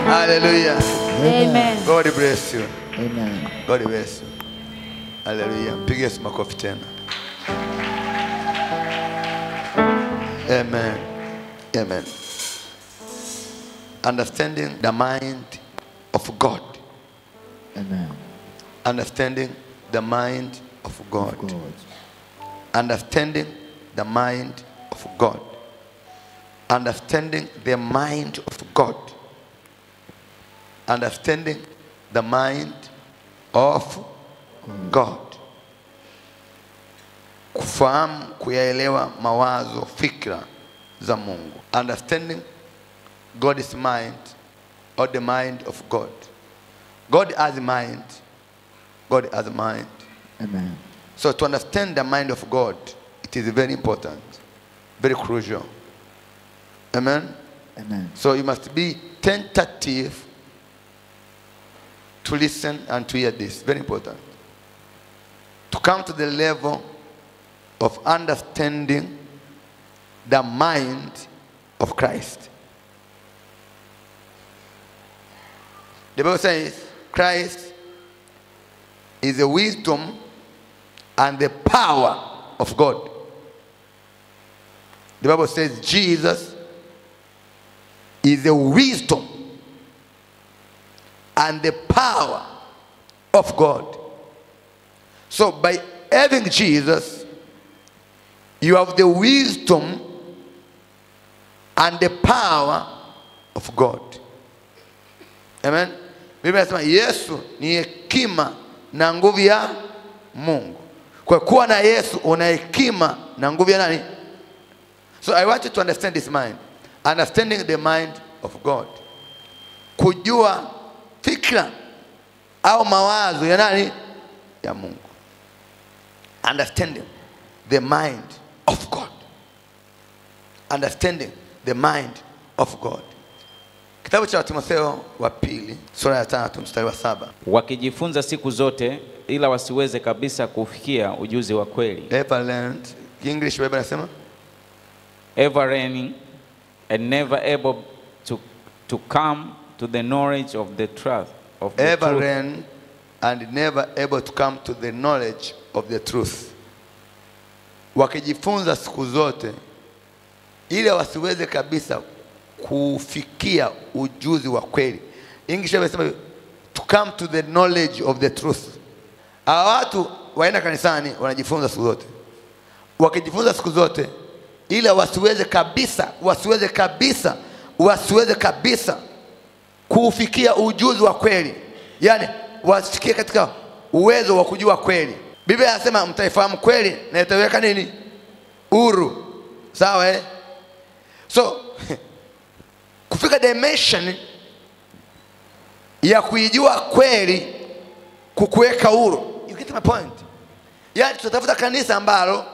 Hallelujah. Amen. God bless you. Amen. God bless you. Hallelujah. Piga Yesu makofi tena. Amen. Amen. Understanding the mind of God. Amen. Understanding the mind of God. Of God. Understanding the mind of God. Understanding the mind of God. Understanding the mind of God. Kufahamu, kuyaelewa mawazo, fikra za Mungu. Understanding God's mind or the mind of God. God has a mind. God has a mind. Amen. So to understand the mind of God, it is very important, very crucial. Amen? Amen. So you must be tentative to listen and to hear this. Very important. To come to the level of understanding the mind of Christ. The Bible says Christ is the wisdom and the power of God. The Bible says Jesus is the wisdom and the power of God. So by having Jesus, you have the wisdom and the power of God. Amen. Biblia inasema Yesu ni hekima na nguvu ya Mungu. Kwa kuwa na Yesu una hekima na nguvu ya nani? So I want you to understand this mind. Understanding the mind of God. Kujua fikra au mawazo ya nani? Ya Mungu. Understanding the mind of God. Understanding the mind of God. Kitabu cha Timotheo wa pili sura ya 3 mstari wa 7. Wakijifunza siku zote ila wasiweze kabisa kufikia ujuzi wa kweli. Ever learned. English Bible inasema Ever learning and never able to come to the knowledge of the truth. Ever learn and never able to come to the knowledge of the truth. Wakijifunza siku zote ili wasiweze kabisa kufikia ujuzi wa kweli. English inasema to come to the knowledge of the truth. Hawa watu waenda kanisani wanajifunza siku zote. Wakijifunza siku zote ili wasiweze kabisa kufikia ujuzi wa kweli. Yani wasifikie katika uwezo wa kujua kweli. Biblia inasema mtaifahamu kweli na itaweka nini? Huru. Sawa eh? So kufika dimension ya kuijua kweli kukuweka huru. You get my point? Yani tunatafuta kanisa ambalo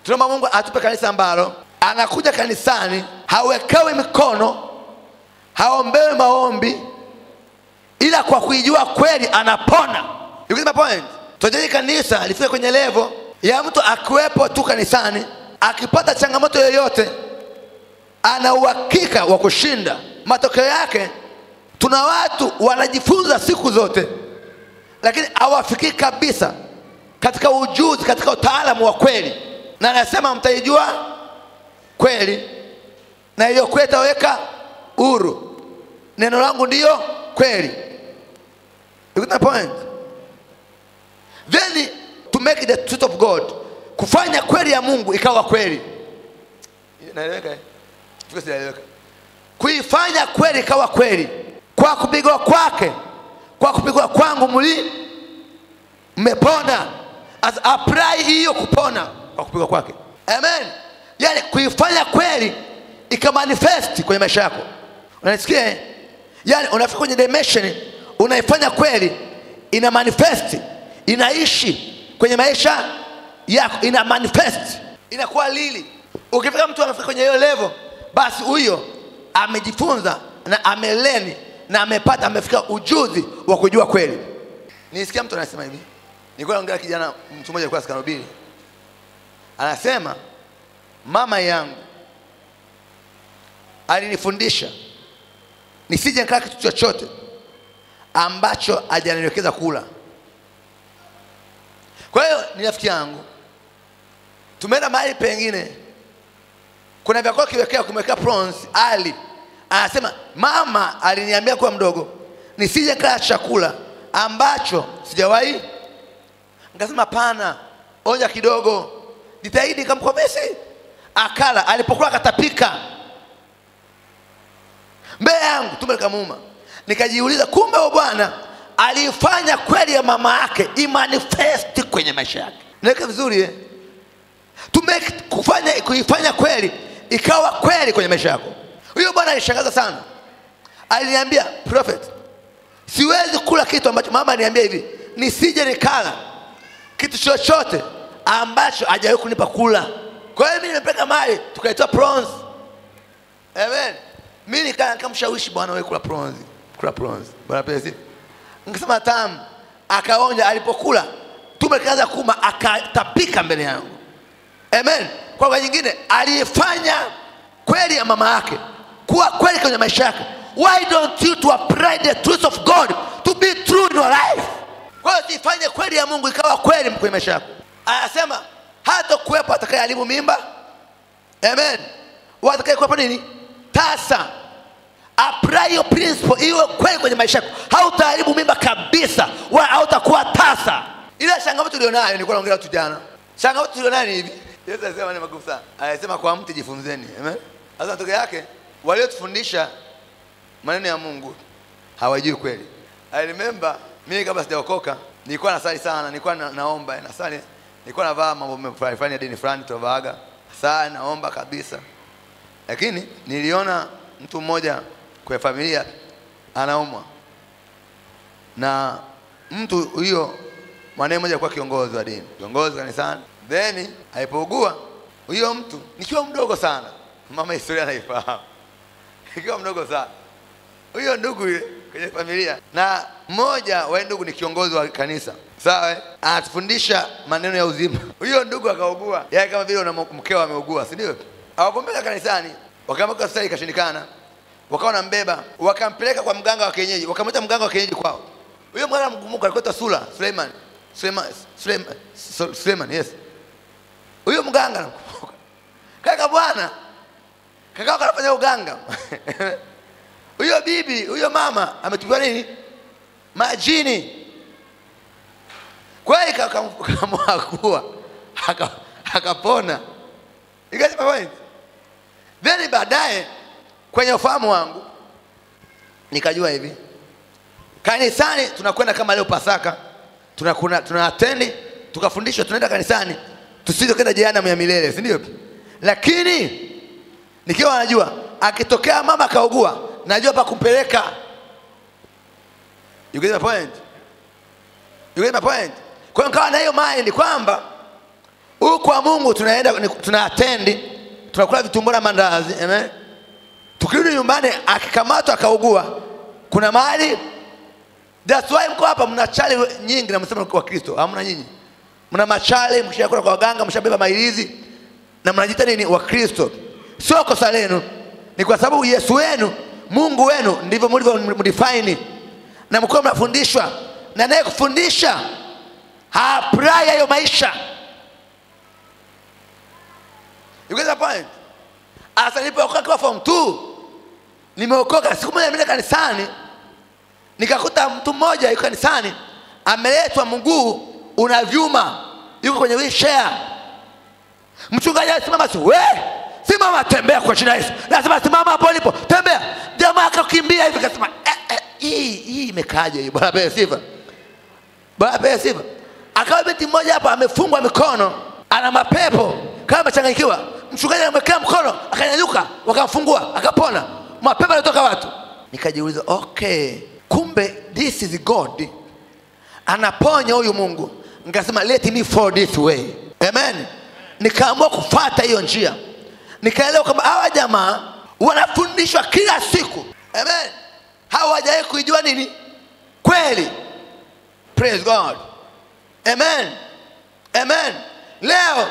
tunaomba Mungu atupe kanisa ambalo anakuja kanisani hawekewi mikono, haombewi maombi, ila kwa kuijua kweli anapona. You get my point? Tujaje kanisa lifike kwenye level ya mtu akiwepo tu kanisani akipata changamoto yoyote ana uhakika wa kushinda. Matokeo yake tuna watu wanajifunza siku zote lakini hawafiki kabisa katika ujuzi, katika utaalamu wa kweli. Na anasema mtaijua kweli na hiyo kweli itaweka huru. Neno langu ndiyo kweli. You get my point? Then to make the truth of God, kufanya kweli ya Mungu ikawa kweli. Naeleweka? Tusieleweka. Kuifanya kweli ikawa kweli. Kwa kupigwa kwake, kwa kupigwa kwangu mmepona. As apply hiyo kupona kwa kupigwa kwake. Amen. Yani kuifanya kweli ikamanifest kwenye maisha yako. Unanisikia? Yani unafika kwenye dimension unaifanya kweli ina manifest, inaishi kwenye maisha yako, ina manifest, inakuwa lili. Ukifika mtu anafika kwenye hiyo level, basi huyo amejifunza na ameleni na amefika ujuzi wa kujua kweli. Nisikia mtu anasema hivi. Nilikuwa naongea kijana mtu mmoja alikuwa sikanubiri. Anasema mama yangu alinifundisha nisije nikala kitu chochote ambacho hajanielekeza kula. Kwa hiyo ni rafiki yangu, tumeenda mahali pengine, kuna vyakula kiwekea, kumwekea prawns. Ali anasema mama aliniambia kwa mdogo nisije nikala chakula ambacho sijawahi. Nikasema pana, onja kidogo, jitahidi kamkomesi. Akala, alipokula akatapika mbele yangu, tumbo likamuuma. Nikajiuliza kumbe Bwana alifanya kweli ya mama yake imanifest kwenye maisha yake. Niweke vizuri kuifanya kweli ikawa kweli kwenye maisha yako. Huyo Bwana alishangaza sana. Aliniambia, prophet, siwezi kula kitu ambacho mama aliniambia hivi, nisije nikala kitu chochote ambacho hajawahi kunipa kula. Kwa hiyo mimi nimepeka mali, tukaitoa prawns. Amen. Mimi nikamshawishi Bwana, wewe kula prawns. Kula prawns. Bwana pesi. Nikasema tamu. Akaonja, alipokula tumbo likaanza kuuma, akatapika mbele yangu. Amen. Kwa nyingine alifanya kweli ya mama yake kuwa kweli kwenye maisha yake. Why don't you to apply the truth of God to be true in your life? Kwa hiyo ifanye kweli ya Mungu ikawa kweli kwenye maisha yako. Anasema hata kuwepo atakayeharibu mimba. Amen. Watakayekuwepo nini? Tasa. Apply your principle iwe kweli kwenye maisha yako. Hautaharibu mimba kabisa, wala hautakuwa tasa. Ile changamoto tulionayo, nilikuwa naongelea tu jana. Changamoto tulionayo ni hivi. Yesu alisema ni magumu sana. Alisema kwa mtu jifunzeni. Amen. Sasa toka yake waliotufundisha maneno ya Mungu hawajui kweli. I remember mimi kabla sijaokoka nilikuwa nasali sana, nilikuwa naomba, nasali, nilikuwa navaa mambo fulani ya dini fulani tovaaga. Sasa naomba kabisa. Lakini niliona mtu mmoja kwa familia anaumwa. Na mtu huyo mwanae mmoja kwa kiongozi wa dini, kiongozi kanisani. Then alipougua huyo mtu, nikiwa mdogo sana, mama historia anaifahamu. Nikiwa mdogo sana, huyo ndugu yule kwenye familia, na mmoja wa ndugu ni kiongozi wa kanisa, sawa, anatufundisha maneno ya uzima. Huyo ndugu akaugua, yeye kama vile una mkeo ameugua, si ndio? Hawakumpeleka kanisani, wakaamka hospitali ikashindikana, wakawa wanambeba, wakampeleka kwa mganga wa kienyeji, wakamwita mganga wa kienyeji kwao. Huyo mganga mkumbuka alikuwa Suleiman, yes. Huyo mganga nakumbuka. Kaka bwana, kaka anafanya uganga. Huyo bibi, huyo mama ametupiwa nini? Majini. Kwa hiyo akamwakua, akapona. You guys my point? Then baadaye kwenye ufahamu wangu nikajua hivi, kanisani tunakwenda kama leo Pasaka, tuna attend, tukafundishwa tunaenda kanisani, tusije kwenda jehanamu ya milele, si ndio? Lakini nikiwa najua akitokea mama kaugua, najua pa kumpeleka. You get my point? You get my point? Kwa hiyo nikawa na hiyo mind kwamba huko kwa Mungu tunaenda, tuna attend, tunakula vitumbua na mandazi. Amen. Tukirudi nyumbani akikamatwa akaugua, kuna mahali. That's why mko hapa mna chale nyingi na msema kwa Kristo. Hamna nyinyi. Mna machale, mshakula kwa waganga, mshabeba mailizi na mnajiita nini wa Kristo. Sio kosa lenu. Ni kwa sababu Yesu wenu, Mungu wenu ndivyo mlivyo na mko mnafundishwa, na naye kufundisha haapply hiyo maisha. You get the point? Asa nilipokuwa kwa form 2, nimeokoka, siku moja nimeenda kanisani, nikakuta mtu mmoja yuko kanisani, ameletwa mguu una vyuma, yuko kwenye wheelchair. Mchungaji asimama, simama, tembea kwa jina la Yesu. Lazima simama hapo ulipo, tembea. Jamaa akakimbia hivi, akasema hii imekaje hii? Bwana pewe sifa. Bwana pewe sifa. Akawa binti mmoja hapa amefungwa mikono, ana mapepo kama amechanganyikiwa. Mchungaji amemwekea mkono, akanyanyuka, wakamfungua, akapona. Mapepo yanatoka watu. Nikajiuliza, okay, kumbe this is God. Anaponya huyu Mungu. Nikasema let me follow this way. Amen. Nikaamua kufuata hiyo njia. Nikaelewa kwamba hawa jamaa wanafundishwa kila siku. Amen. Hawajawahi kujua nini? Kweli. Praise God. Amen. Amen. Leo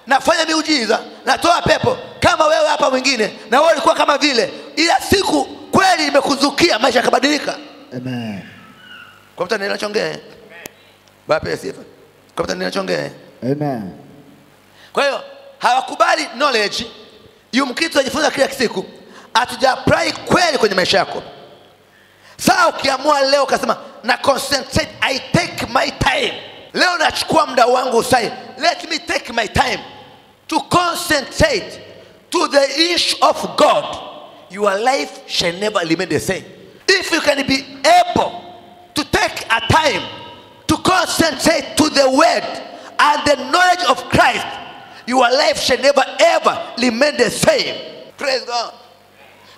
nafanya miujiza, natoa pepo kama wewe hapa mwingine, na wewe ulikuwa kama vile. Ila siku kweli imekuzukia, maisha yakabadilika. Amen. Kwa mtu ninachongea. Baba sifa. Kwa mtu ninachongea. Amen. Kwa hiyo hawakubali knowledge. Yumkini tunajifunza kila siku, hatuja apply kweli kwenye maisha yako. Sasa ukiamua leo ukasema na concentrate, I take my time. Leo nachukua muda wangu usai. Let me take my time to concentrate to the issue of God. Your life shall never remain the same. If you can be able to take a time to concentrate to the word and the knowledge of Christ, your life shall never ever remain the same. Praise God.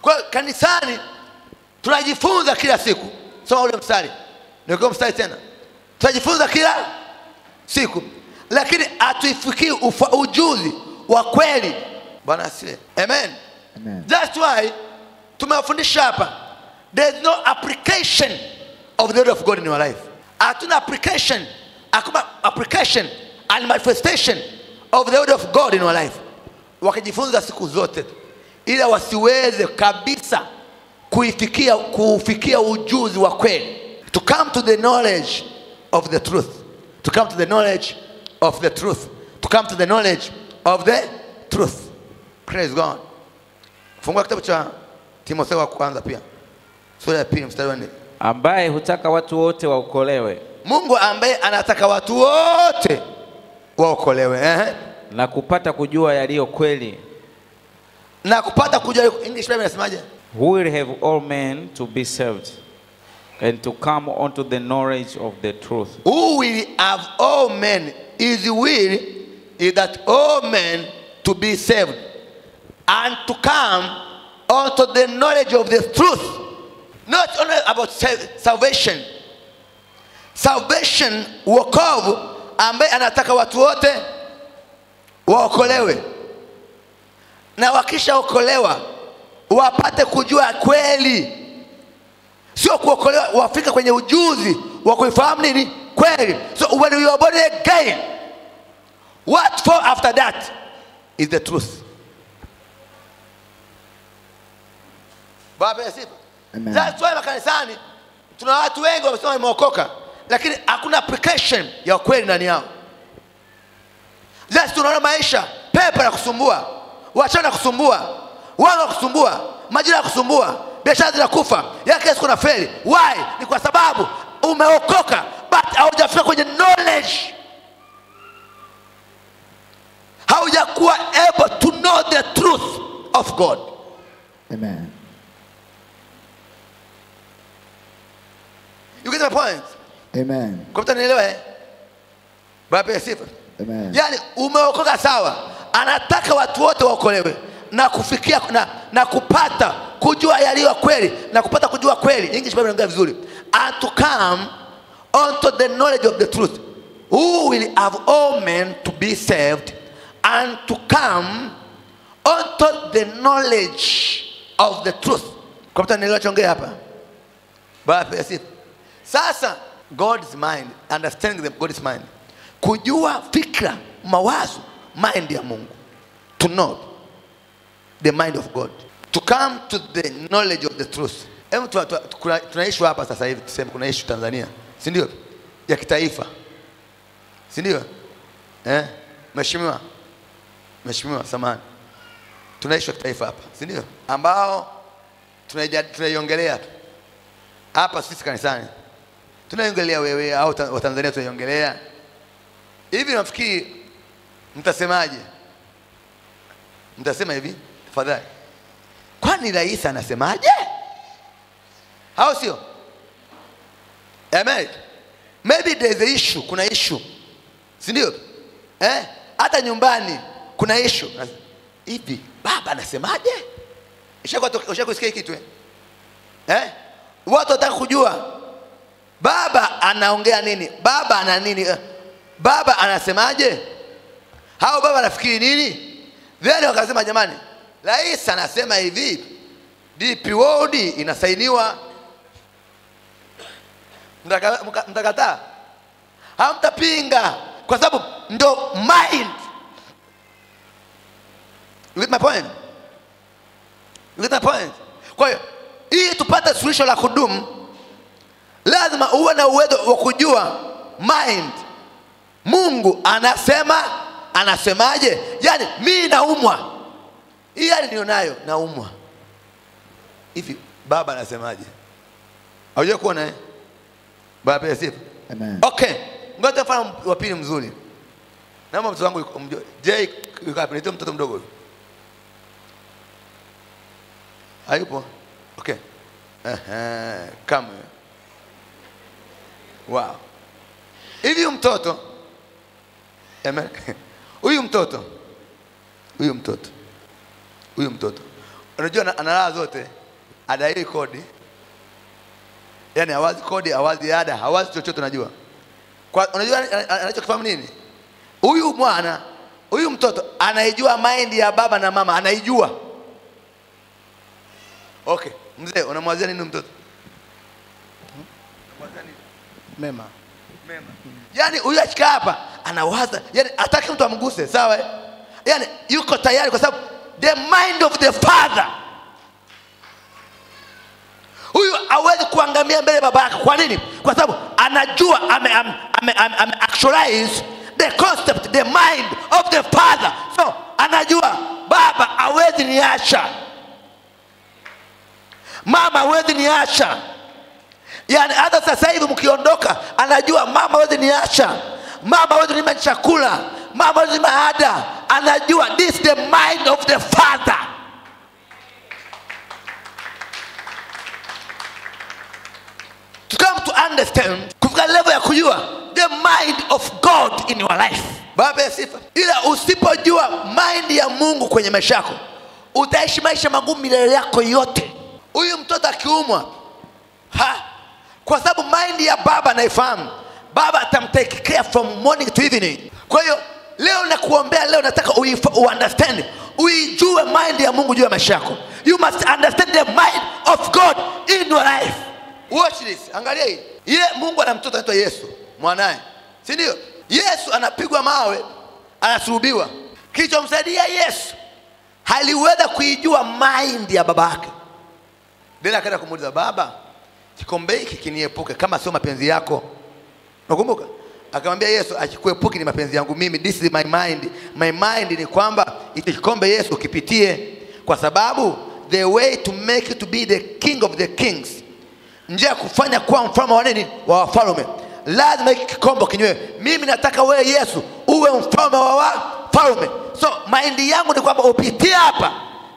Kwa kanisani tunajifunza kila siku. Soma ule mstari. Ndio mstari tena. Tunajifunza kila siku, lakini hatuifikii ujuzi wa kweli. Bwana asifiwe. Amen. Amen. That's why tumewafundisha hapa, there is no application of the word of God in your life. Hatuna application, hakuna application and manifestation of the word of God in your life. Wakijifunza siku zote ila wasiweze kabisa kufikia ujuzi wa kweli. To come to the knowledge of the truth. To come to the knowledge of the truth. To come to the knowledge of the truth. Praise God. Fungua kitabu cha Timotheo wa kwanza pia. Sura ya 2 mstari wa 4. Ambaye hutaka watu wote waokolewe. Mungu ambaye anataka watu wote waokolewe. Na kupata kujua yaliyo kweli. Na kupata kujua, English Bible inasemaje? Who will have all men to be saved and to come unto the knowledge of the truth. Who will have all men, his will is that all men to be saved and to come unto the knowledge of the truth. Not only about salvation. Salvation, wokovu, ambaye anataka watu wote waokolewe. Na wakisha okolewa wapate kujua kweli. Sio kuokolewa wafika kwenye ujuzi wa kuifahamu nini kweli. So when you are born again, what for after that is the truth. Baba yasifu. That's why makanisani tuna watu wengi wamesema wameokoka, lakini hakuna application ya kweli ndani yao. Sasa tunaona maisha pepa na kusumbua, wachana kusumbua, wanga kusumbua, majira kusumbua, biashara zinakufa, yake siku na feli. Why? Ni kwa sababu umeokoka but haujafika kwenye knowledge. Haujakuwa able to know the truth of God. Amen. You get my point? Amen. Kwa mtu anielewa Baba sifa. Amen. Yani umeokoka sawa, anataka watu wote waokolewe na kufikia na kupata kujua yaliyo kweli na kupata kujua kweli. English Bible inaongea vizuri. And to come unto the knowledge of the truth. Who will have all men to be saved and to come unto the knowledge of the truth. Kwa mtu anielewa chongea hapa. Baba sifa. Sasa God's mind, understanding the God's mind. Kujua fikra, mawazo, mind ya Mungu. To know the mind of God. To come to the knowledge of the truth. Tuna issue hapa sasa hivi, tuseme kuna issue Tanzania, si ndio? Ya kitaifa. Si ndio? Mheshimiwa samahani. Tuna issue ya kitaifa hapa, si ndio? Ambao tunaiongelea hapa sisi kanisani. Tunaiongelea wewe au Watanzania tunaiongelea. Hivi nafikiri mtasemaje? Mtasema hivi, tafadhali. Kwani rais anasemaje? Au sio? Amen. Maybe there is a issue, kuna issue. Si ndio? Hata nyumbani kuna issue. Hivi baba anasemaje? Ushakusikia kitu watu wataka kujua baba anaongea nini? Baba ana nini? Baba anasemaje? Hao baba anafikiri nini? Then wakasema jamani, rais anasema hivi, DP World inasainiwa. Mtakataa? Hamtapinga kwa sababu ndo mind. You get my point? You get my point? Kwa hiyo Ili tupate suluhisho la kudumu, lazima uwe na uwezo wa kujua mind. Mungu anasema, anasemaje? Yani mimi naumwa, hii hali nilionayo naumwa hivi, Baba anasemaje? Haujui kuona Baba pia sifa. Amen. Okay, ngoja mfano wa pili mzuri. Naomba mtoto wangu umjue. Jay yuko hapa, nitoe mtoto mdogo huyo. Hayupo? Okay. Kama. Wow. Hivi mtoto. Amen. Huyu mtoto. Unajua analala zote. Adai kodi. Yani hawazi kodi, hawazi ada, hawazi chochote unajua. Kwa unajua anachokifahamu nini? Huyu mtoto anaijua mind ya baba na mama, anaijua. Okay, mzee unamwazia nini mtoto? Unamwazia nini? Mema. Yani huyu achika hapa anawaza, yani hataki mtu amguse, sawa? Yani yuko tayari kwa sababu the mind of the father. Huyu hawezi kuangamia mbele baba yake. Kwa nini? Kwa sababu anajua actualize the concept, the mind of the father. So anajua baba hawezi niacha, mama hawezi niacha. Yani hata sasa hivi mkiondoka, anajua mama hawezi niacha, mama hawezi nipa chakula, mama hawezi nipa ada. Anajua this is the mind of the father. To come to understand, kufika level ya kujua the mind of God in your life. Baba sifa. Ila usipojua mind ya Mungu kwenye maisha yako, utaishi maisha magumu milele yako yote. Huyu mtoto akiumwa, kwa sababu mind ya baba anaifahamu, baba atamtake care from morning to evening. Kwa hiyo leo nakuombea, leo nataka understand, uijue mind ya Mungu juu ya maisha yako. You must understand the mind of God in your life. Watch this. Angalia hii. Mungu ana mtoto anaitwa Yesu, mwanae. Si ndio? Yesu anapigwa mawe, anasulubiwa. Kilichomsaidia Yesu, haliweza kuijua mind ya baba yake. Bila akaenda kumuuliza, baba, kikombe hiki kiniepuke kama sio mapenzi yako. Unakumbuka? Akamwambia Yesu, akikuepuki ni mapenzi yangu mimi. This is my mind. My mind ni kwamba kikombe Yesu kipitie, kwa sababu the way to make you to be the king of the kings, njia kufanya kuwa mfalme wa nini? Wa wafalme. Lazima hiki kikombe kinywe. Mimi nataka wewe Yesu uwe mfalme wa wafalme. So mind yangu ni kwamba upitie hapa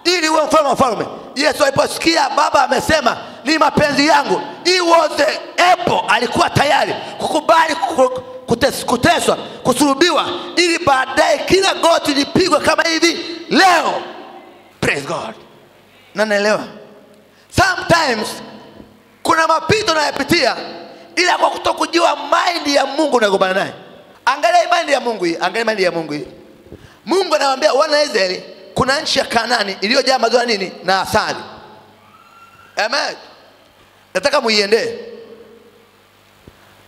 ili uwe mfalme wa wafalme. Yesu aliposikia baba amesema ni mapenzi yangu, he was able, alikuwa tayari kukubali kuteswa, kusulubiwa, ili baadaye kila goti lipigwe kama hivi leo. Praise God. Na naelewa sometimes kuna mapito nayapitia, ila kwa kutokujua mind ya Mungu unagombana naye. Angalia mind ya Mungu hii, angalia mind ya Mungu hii. Mungu anawaambia wana Israeli kuna nchi ya Kanaani iliyojaa maziwa nini na asali. Amen. Nataka muiendee.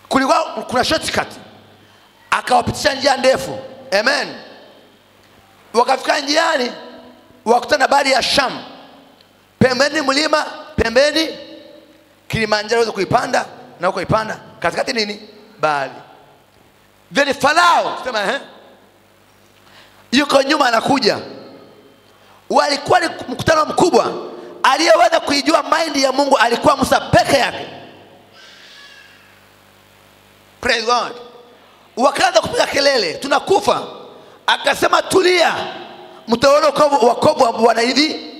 Kulikuwa kuna shortcut, akawapitisha njia ndefu. Amen. Wakafika njiani, wakutana bahari ya Sham. Pembeni mlima, pembeni Kilimanjaro waweza kuipanda na kuipanda, katikati nini? Bahari. Then Farao sema yuko nyuma anakuja. Walikuwa ni mkutano mkubwa. Aliyeweza kuijua mind ya Mungu alikuwa Musa peke yake. Praise God. Wakaanza kupiga kelele, tunakufa. Akasema tulia, mtaona wokovu wa Bwana hivi.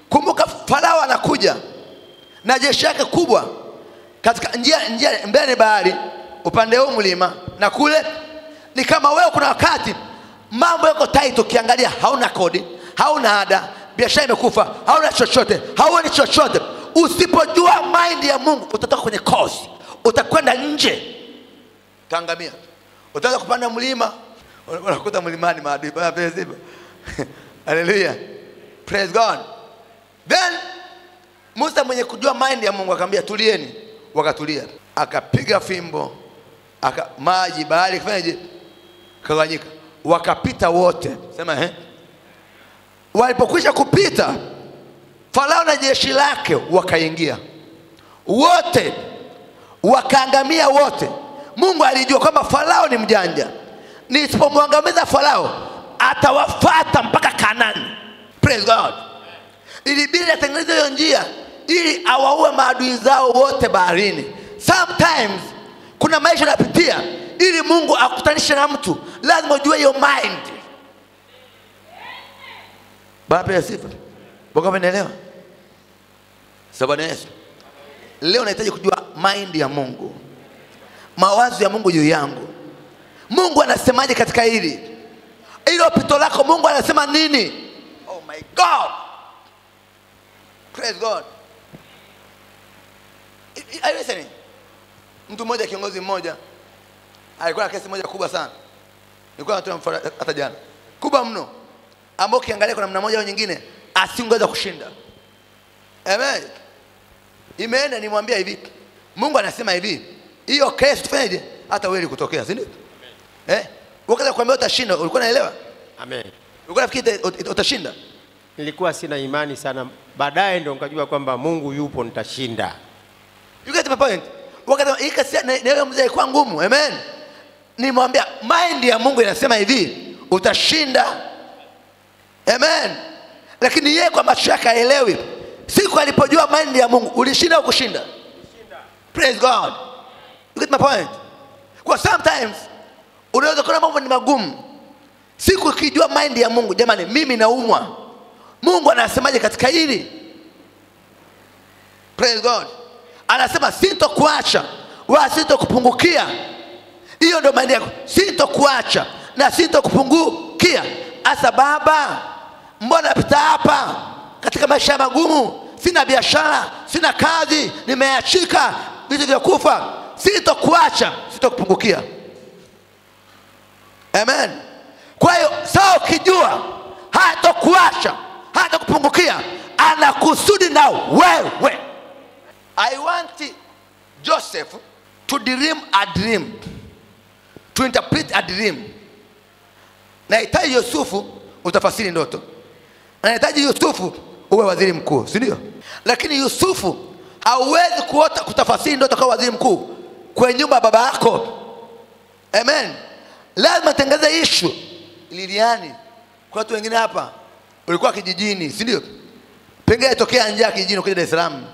Kumbuka Farao anakuja na jeshi yake kubwa. Katika njia mbele ni bahari, upande huu mlima, na kule ni kama wewe kuna wakati mambo yako tight, ukiangalia hauna kodi, hauna ada, biashara imekufa, hauna chochote, hauna chochote. Usipojua mind ya Mungu utatoka kwenye course, utakwenda nje, utaangamia. Utaanza kupanda mlima, unakuta mlimani maadui. Praise hallelujah, praise God. Then Musa mwenye kujua mind ya Mungu akamwambia tulieni, wakatulia. Akapiga fimbo, maji bahari kafanyaje? Kagawanyika. Wakapita wote. Sema walipokwisha kupita, Farao na jeshi lake wakaingia wote, wakaangamia wote. Mungu alijua kwamba Farao ni mjanja, nisipomwangamiza Farao atawafuata mpaka Kanaani. Praise God. Ilibidi atengeneze hiyo njia ili awaue maadui zao wote baharini. Sometimes kuna maisha unapitia, ili Mungu akutanishe na mtu lazima ujue hiyo mind. Baba ya sifa. Bwana umeelewa? Sababu Yesu. Leo nahitaji kujua mind ya Mungu. Mawazo ya Mungu juu yangu. Mungu anasemaje katika hili? Hilo pito lako Mungu anasema nini? Oh my God. Praise God. Are you listening? Mtu mmoja, kiongozi mmoja, alikuwa na kesi moja kubwa sana. Nilikuwa natoa mfano hata jana. Kubwa mno. Ambao ukiangalia kwa namna moja au nyingine asingeweza kushinda. Amen. Imeenda nimwambia hivi. Mungu anasema hivi. Hiyo kesi tufanyeje? Hata wewe kutokea, si ndio? Wakati kuambia utashinda, ulikuwa unaelewa? Amen. Ulikuwa unafikiri utashinda? Nilikuwa sina imani sana. Baadaye ndio nikajua kwamba Mungu yupo, nitashinda. You get my point? Wakati ikasi na mzee kwa ngumu. Amen. Nimwambia mind ya Mungu inasema hivi, utashinda. Amen. Lakini yeye kwa macho yake haelewi. Siku alipojua mind ya Mungu, ulishinda au kushinda? Ulishinda. Praise God. You get my point? Kwa sometimes unaweza kuona mambo ni magumu. Siku ukijua mind ya Mungu, jamani mimi naumwa, Mungu anasemaje katika hili? Praise God. Anasema sintokuacha wala sintokupungukia. Hiyo ndio mind yako. Sintokuacha na sintokupungukia. Asa Baba, mbona napita hapa katika maisha magumu? Sina biashara, sina kazi, nimeachika, vitu vya kufa. Sintokuacha, sintokupungukia. Amen. Kwa hiyo sawa ukijua hatakuacha, hatakupungukia, anakusudi na wewe. I want Joseph to dream a dream, to interpret a dream. Nahitaji Yusufu utafasiri ndoto. Nahitaji Yusufu uwe waziri mkuu, si ndio? Lakini Yusufu hauwezi kutafasiri ndoto kama waziri mkuu kwenye nyumba ya baba yako. Amen. Lazima tengeze issue. Liliani, kwa watu wengine hapa ulikuwa kijijini, si ndio? Pengine itokea njaa kijijini kuja Dar es Salaam.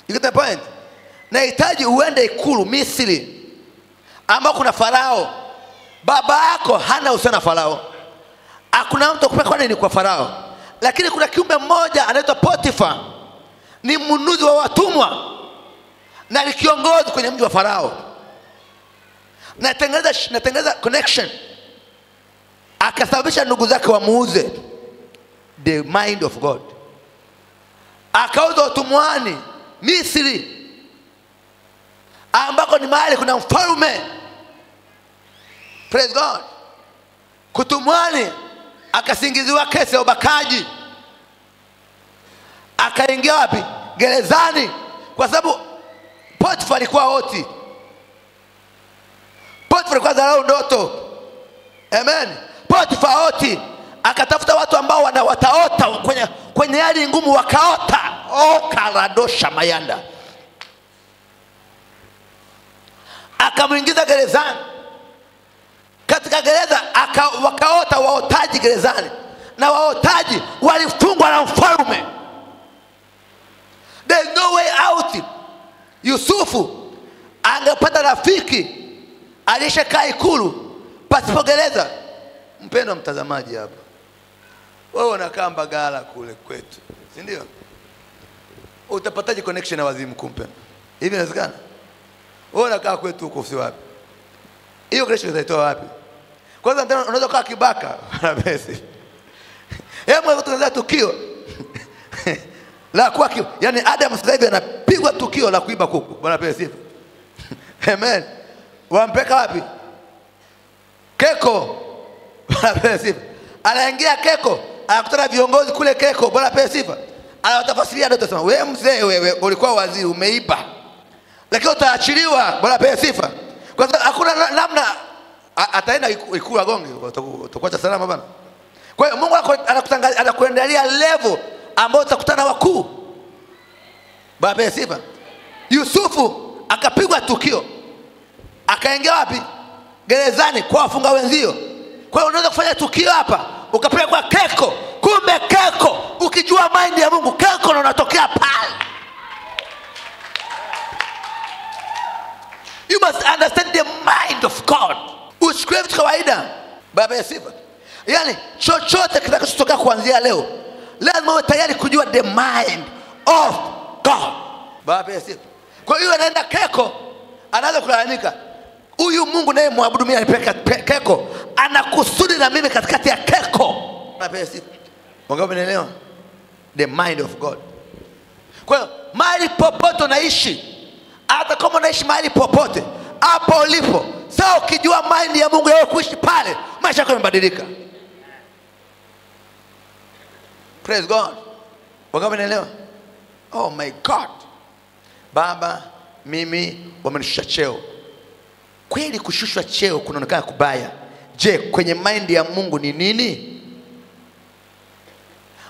You get the point? Nahitaji uende Ikulu Misri ambako kuna Farao. Baba yako hana uhusiano na Farao. Hakuna mtu kupeka kwa nini kwa Farao. Lakini kuna kiumbe mmoja anaitwa Potifa. Ni mnunuzi wa watumwa na ni kiongozi kwenye mji wa Farao. Natengeneza connection. Akasababisha ndugu zake wamuuze. The mind of God. Akauza utumwani Misri, ambako ni mahali kuna mfalme. Praise God. Kutumwani akasingiziwa kesi ya ubakaji. Akaingia wapi? Gerezani. Kwa sababu Potifa alikuwa hoti. Potifa alikuwa dharau ndoto. Amen. Potifa hoti. Akatafuta watu ambao wataota kwenye hali ngumu, wakaota. Karadosha mayanda. Akamuingiza gerezani. Katika gereza wakaota waotaji gerezani. Na waotaji walifungwa na mfalme. There is no way out. Yusufu angepata rafiki alishakaa Ikulu pasipo gereza. Mpendwa mtazamaji hapa, wewe unakaa Mbagala kule kwetu, si ndio? Utapataje connection na waziri mkuu mpendwa? Hivi inawezekana? Wewe unakaa kwetu huko si wapi? Hiyo connection utaitoa wapi? Kwanza unaweza kaa Kibaka na pesa. Hebu tuanze tukio la kwa yani Adam sasa hivi anapigwa tukio la kuiba kuku. Bwana pesa sifa. Amen. Wampeka wapi? Keko. Bwana pesa sifa. Anaingia Keko, anakutana viongozi kule Keko. Bwana pesa sifa. Anawatafasiria ndio atasema, wewe mzee, wewe ulikuwa waziri umeiba, lakini utaachiliwa. Bwana pesa sifa. Kwa sababu hakuna namna ataenda Ikulu agonge, utakuwa salama bwana. Kwa hiyo Mungu anakutangalia, anakuendelea level ambao utakutana wakuu. Baba ya sifa. Yusufu akapigwa tukio, akaingia wapi? Gerezani kwa wafunga wenzio. Kwa hiyo unaweza kufanya tukio hapa ukapelekwa Keko, kumbe Keko ukijua mind ya Mungu Keko na unatokea pale. You must understand the mind of God. Usikwenda vitu kawaida. Baba ya sifa. Yani chochote kitakachotokea kuanzia leo lazima uwe tayari kujua the mind of God. Baba ya sifa. Kwa hiyo anaenda Keko, anaanza kulalamika, huyu Mungu naye muabudu mimi anipeleka Keko, anakusudi na mimi katikati ya Keko. Baba ya sifa. Wangapi wanaelewa? The mind of God. Kwa hiyo mahali popote unaishi, hata kama unaishi mahali popote, hapo ulipo, sawa, ukijua mind ya Mungu yao kuishi pale, maisha yako yanabadilika. Praise God. Wangapi wanaelewa? Oh my God. Baba, mimi wamenishusha cheo. Kweli kushushwa cheo kunaonekana kubaya. Je, kwenye mind ya Mungu ni nini?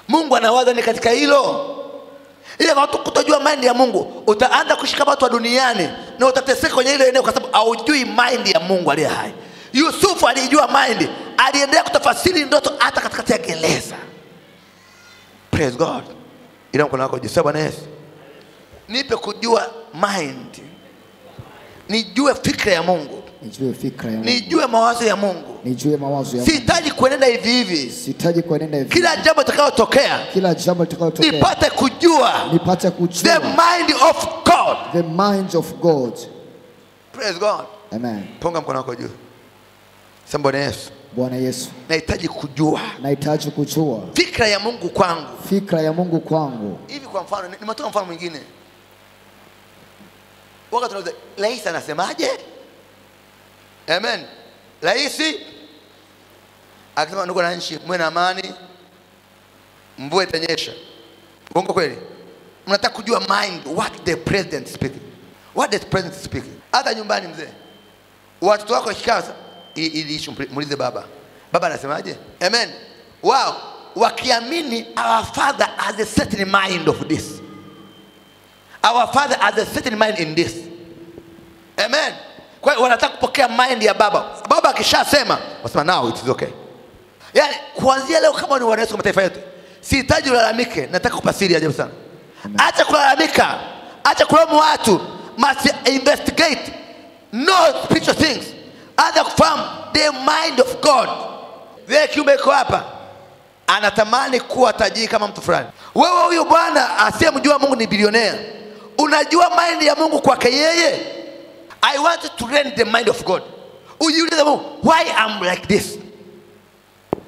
Mungu anawaza ni katika hilo. Ile watu kutojua mind ya Mungu, utaanza kushika watu wa duniani na utateseka kwenye ile eneo kwa sababu haujui mind ya Mungu aliye hai. Yusufu alijua mind, aliendelea kutafasiri ndoto hata katikati ya gereza. Praise God. Ila mkono wako juu. Bwana Yesu, nipe kujua mind, nijue fikra ya Mungu, nijue fikra ya Mungu, nijue mawazo ya Mungu, nijue mawazo ya Mungu. Sihitaji kuenenda hivi hivi, sihitaji kuenenda hivi. Kila jambo litakayotokea, kila jambo litakayotokea, nipate kujua the mind of God, the mind of God. Praise God. Amen. Punga mkono wako juu. Sema Bwana Yesu, Bwana Yesu, nahitaji kujua, nahitaji kujua fikra ya Mungu kwangu, fikra ya Mungu kwangu. Hivi kwa mfano, nimetoa mfano mwingine. Wakati tunauliza rais anasemaje? Amen. Rais akisema ndugu na nchi mwe na amani, mvua itanyesha. Bongo kweli? Mnataka kujua mind, what the president speaking. What the president speaking. Hata nyumbani mzee, watoto wako kikaza ili issue muulize baba. Baba anasemaje? Amen. Wow, wakiamini our father has a certain mind of this. Our father has a certain mind in this. Amen. Kwa hiyo wanataka kupokea mind ya baba. Baba akishasema, wasema now it is okay. Yani kuanzia leo kama ni wanaweza kwa mataifa yetu, sihitaji ulalamike, nataka kupasiri ajabu sana. Acha kulalamika, acha kulaumu watu, must investigate, know spiritual things. Anza kufahamu the mind of God. Wewe kiumbe uko hapa, anatamani kuwa tajiri kama mtu fulani. Wewe huyu bwana asiyemjua Mungu ni bilionea, unajua mind ya Mungu kwake yeye? I want to learn the mind of God. Ujiulize Mungu, why I'm like this?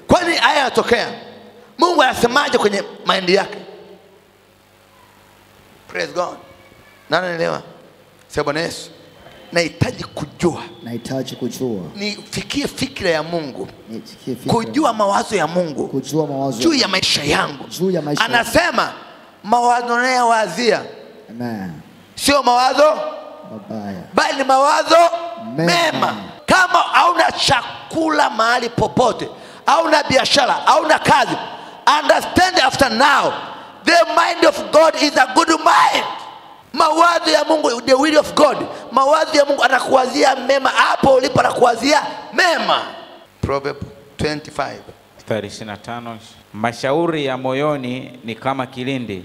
Kwani haya yanatokea? Mungu anasemaje kwenye mind yake? Praise God. Nani anaelewa? Sema Bwana Yesu, nahitaji kujua. Nahitaji kujua. Nifikie fikra ya Mungu. Nifikie fikra. Kujua mawazo ya Mungu. Kujua mawazo juu ya maisha yangu. Juu ya maisha. Anasema mawazo nayowazia. Amen. Sio mawazo mabaya, bali ni mawazo mema. Kama hauna chakula mahali popote, hauna biashara, hauna kazi, understand after now, the mind of God is a good mind. Mawazo ya Mungu, the will of God, mawazo ya Mungu anakuwazia mema. Hapo ulipo anakuwazia mema. Proverbs 25:25. Mashauri ya moyoni ni kama kilindi,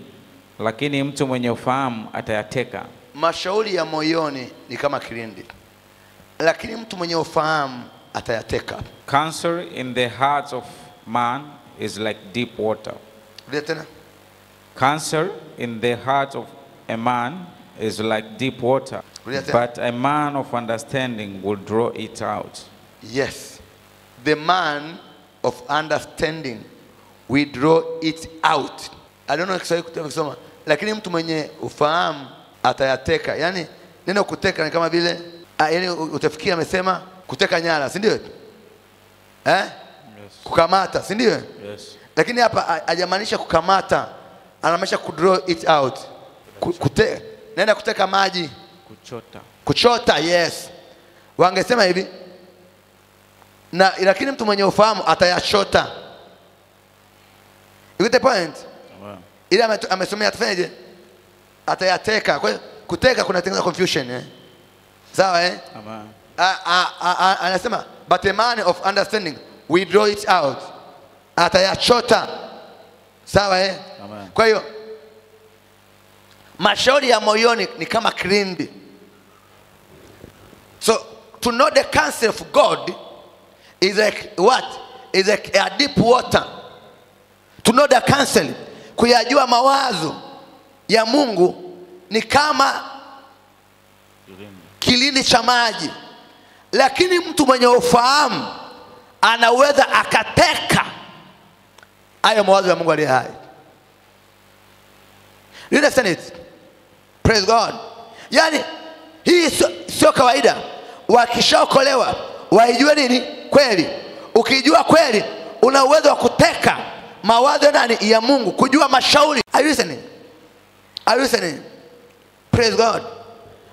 lakini mtu mwenye ufahamu atayateka. Mashauri ya moyoni ni kama kilindi, lakini mtu mwenye ufahamu atayateka. Counsel in the heart of man is like deep water. Counsel in the heart of a man is like deep water, but a man of understanding will draw it out. Yes, the man of understanding will draw it out. I don't know Kiswahili kusoma, lakini mtu mwenye ufahamu atayateka. Yani neno kuteka ni kama vile yani utafikia amesema kuteka nyara, si ndio? Yes. Kukamata, si ndio? Yes. Lakini hapa hajamaanisha kukamata, anamaanisha ku draw it out. Nenda kuteka maji, kuchota, yes. Wangesema hivi, na lakini mtu mwenye ufahamu atayachota. You get the point? Wow. Ile amesomea atafanyaje? atayateka. Kwa hiyo kuteka kunatengeneza confusion sawa Amen. Anasema but a man of understanding we draw it out, atayachota sawa Amen. Kwa hiyo mashauri ya moyoni ni kama kilindi. So to know the counsel of God is like what? Is like a deep water. To know the counsel, kuyajua mawazo ya Mungu ni kama kilindi cha maji. Lakini mtu mwenye ufahamu anaweza akateka hayo mawazo ya Mungu aliye hai. You understand it? Praise God. Yani hii sio kawaida. Wakishaokolewa waijue nini? Kweli. Ukijua kweli una uwezo wa kuteka mawazo nani? Ya Mungu, kujua mashauri. Are you listening? Are you listening? Praise God.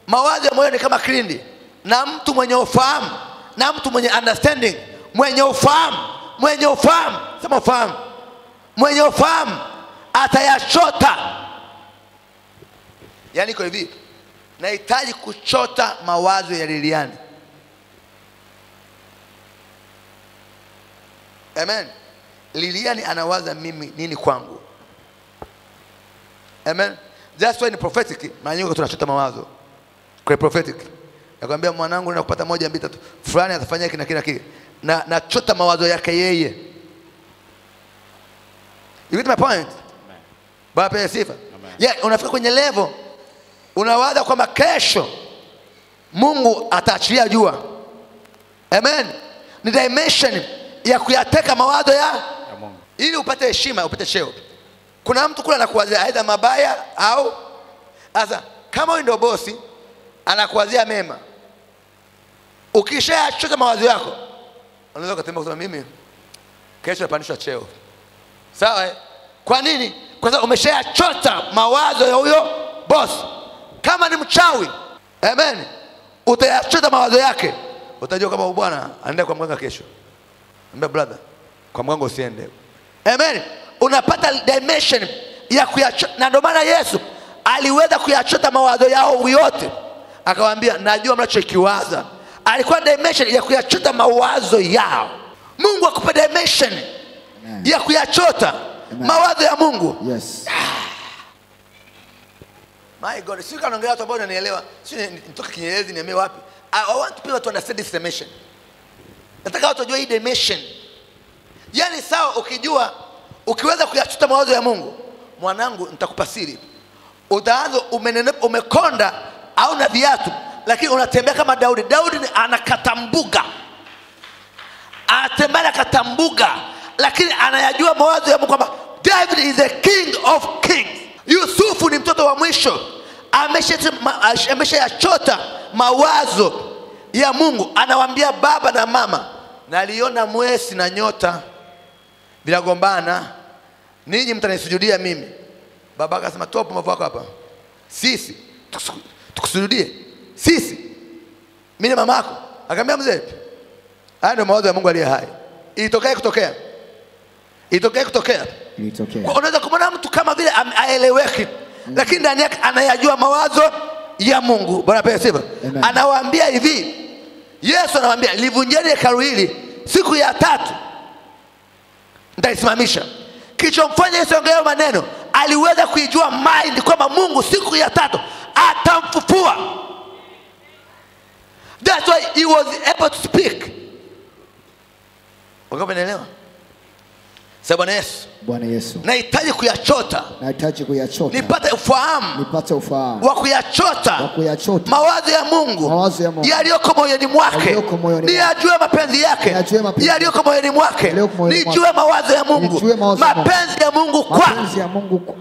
Mawazo ya moyo ni kama kilindi, na mtu mwenye ufahamu, na mtu mwenye understanding, mwenye ufahamu, sema ufahamu, mwenye ufahamu atayachota. Yani iko hivi, nahitaji kuchota mawazo ya Liliani. Amen. Liliani anawaza mimi nini kwangu. Amen. That's why ni prophetic. Mara nyingi tunachota mawazo kwa prophetic. Nakwambia mwanangu, nina kupata 1 2 3 fulani atafanya hiki na kile kile, na nachota mawazo yake yeye. You get my point? Amen. Baba ya sifa. Yeah, unafika kwenye level unawaza kwamba kesho Mungu ataachilia jua. Amen. Ni dimension ya kuyateka mawazo ya Mungu ili upate heshima, upate cheo. Kuna mtu kula anakuwazia aidha mabaya au sasa, kama wewe ndio bosi anakuwazia mema, ukishachota mawazo yako unaweza kutembea kusema mimi kesho napandishwa cheo. Sawa Kwa nini? Kwa sababu umeshachota mawazo ya huyo boss. Kama ni mchawi, amen, utayachota mawazo yake. Utajua kama bwana anaenda kwa mganga kesho. Ambia brother, kwa mganga usiende. Amen. Unapata dimension ya kuyachota, na ndio maana Yesu aliweza kuyachota mawazo yao yote. Akawaambia najua mnachokiwaza. Alikuwa dimension ya kuyachota mawazo yao. Mungu akupe dimension ya kuyachota mawazo ya Mungu. Yes. My God, sio kana ongea watu ambao wananielewa. Sio nitoka Kinyerezi niambie wapi. I want people to understand this dimension. Nataka watu wajue hii dimension. Yaani sawa, ukijua ukiweza kuyachota mawazo ya Mungu, mwanangu nitakupa siri. Utaanza umekonda au na viatu, lakini unatembea kama Daudi. Daudi anakatambuga. Anatembea akatambuga, lakini anayajua mawazo ya Mungu kwamba David is the king of kings. Yusufu ni mtoto wa mwisho. Ameshayachota mawazo ya Mungu. Anawaambia baba na mama, naliona mwezi na nyota vinagombana, ninyi mtanisujudia mimi. Baba akasema toa pumbavu wako hapa. Sisi tukusujudie sisi, mimi na mama yako? Akamwambia mzee, haya ndio mawazo ya Mungu aliye hai. Ilitokea kutokea. Unaweza kumwona mtu kama vile aeleweki, lakini ndani yake anayajua mawazo ya Mungu. Bwana pewe sifa. Anawaambia hivi, Yesu anawaambia livunjeni hekalu hili, siku ya 3 nitaisimamisha. Kilichomfanya Yesu ongea maneno, aliweza kuijua mind kwamba Mungu siku ya 3 atamfufua. That's why he was able to speak. Unaelewa? Bwana Yesu, nahitaji kuyachota. Nipate ufahamu wa kuyachota mawazo ya Mungu yaliyoko moyoni mwake. Niyajue mapenzi yake yaliyoko moyoni mwake. Nijue mawazo ya Mungu, mapenzi ya Mungu kwa